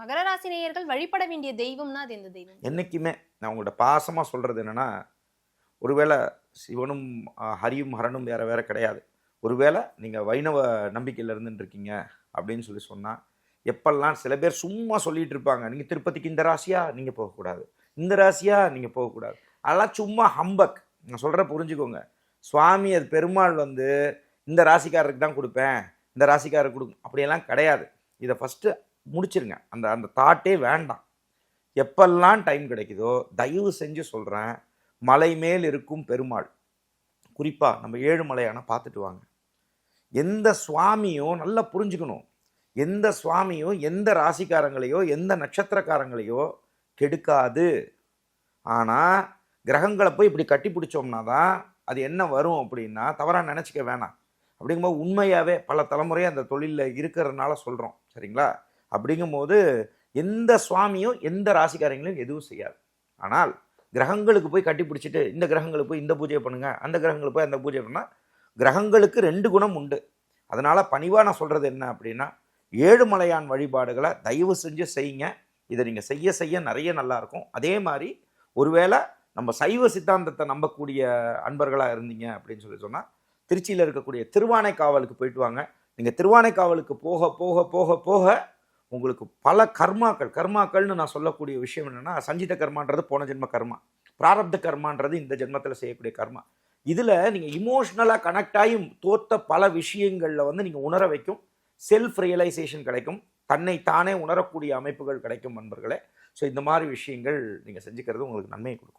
மகர ராசி நேயர்கள் வழிபட வேண்டிய தெய்வம்னா அது எந்த தெய்வம்? என்னைக்குமே நான் உங்கள்கிட்ட பாசமாக சொல்கிறது என்னென்னா, ஒருவேளை சிவனும் ஹரியும் ஹரனும் வேறு வேறு கிடையாது. ஒருவேளை நீங்கள் வைணவ நம்பிக்கையில் இருந்துட்டு இருக்கீங்க அப்படின்னு சொன்னால், எப்பெல்லாம் சில பேர் சும்மா சொல்லிட்டு இருப்பாங்க, நீங்கள் திருப்பதிக்கு இந்த ராசியா நீங்கள் போகக்கூடாது, இந்த ராசியா நீங்கள் போகக்கூடாது, அதெல்லாம் சும்மா ஹம்பக். நான் சொல்கிற புரிஞ்சுக்கோங்க. சுவாமி அது பெருமாள் வந்து இந்த ராசிக்காரருக்கு தான் கொடுப்பேன், இந்த ராசிக்காரருக்கு கொடுக்கும் அப்படியெல்லாம் கிடையாது. இதை ஃபஸ்ட்டு முடிச்சிருங்க. அந்த அந்த தாட்டே வேண்டாம். எப்பெல்லாம் டைம் கிடைக்குதோ தயவு செஞ்சு சொல்கிறேன், மலை மேல் இருக்கும் பெருமாள், குறிப்பாக நம்ம ஏழுமலையான பார்த்துட்டு வாங்க. எந்த சுவாமியும் நல்லா புரிஞ்சுக்கணும், எந்த சுவாமியும் எந்த ராசிக்காரங்களையோ எந்த நட்சத்திரக்காரங்களையோ கெடுக்காது. ஆனால் கிரகங்களை போய் இப்படி கட்டி பிடிச்சோம்னா தான் அது என்ன வரும் அப்படின்னா, தவறாக நினச்சிக்க வேணாம். அப்படிங்கும்போது உண்மையாகவே பல தலைமுறையாக அந்த தொழிலில் இருக்கிறதுனால சொல்கிறோம், சரிங்களா? அப்படிங்கும்போது எந்த சுவாமியும் எந்த ராசிக்காரங்களையும் எதுவும் செய்யாது. ஆனால் கிரகங்களுக்கு போய் கட்டி பிடிச்சிட்டு இந்த கிரகங்களுக்கு போய் இந்த பூஜையை பண்ணுங்க, அந்த கிரகங்களுக்கு போய் அந்த பூஜை பண்ணால், கிரகங்களுக்கு 2 குணம் உண்டு. அதனால் பணிவாக நான் சொல்கிறது என்ன அப்படின்னா, ஏழுமலையான் வழிபாடுகளை தயவு செஞ்சு செய்யுங்க. இதை நீங்கள் செய்ய செய்ய நிறைய நல்லாயிருக்கும். அதே மாதிரி ஒருவேளை நம்ம சைவ சித்தாந்தத்தை நம்பக்கூடிய அன்பர்களாக இருந்தீங்க அப்படின்னு சொன்னால், திருச்சியில் இருக்கக்கூடிய திருவானைக்காவலுக்கு போயிட்டு வாங்க. நீங்கள் திருவானைக்காவலுக்கு போக போக போக போக உங்களுக்கு பல கர்மாக்கள்னு நான் சொல்லக்கூடிய விஷயம் என்னென்னா, சஞ்சித கர்மான்றது போன ஜென்ம கர்மா, பிராரப்த கர்மான்றது இந்த ஜென்மத்தில் செய்யக்கூடிய கர்மா. இதில் நீங்கள் இமோஷ்னலாக கனெக்ட் ஆகி தோற்ற பல விஷயங்களில் வந்து நீங்கள் உணர வைக்கும், செல்ஃப் ரியலைசேஷன் கிடைக்கும், தன்னை தானே உணரக்கூடிய அமைப்புகள் கிடைக்கும் நண்பர்களே. ஸோ இந்த மாதிரி விஷயங்கள் நீங்கள் செஞ்சுக்கிறது உங்களுக்கு நன்மையை கொடுக்கும்.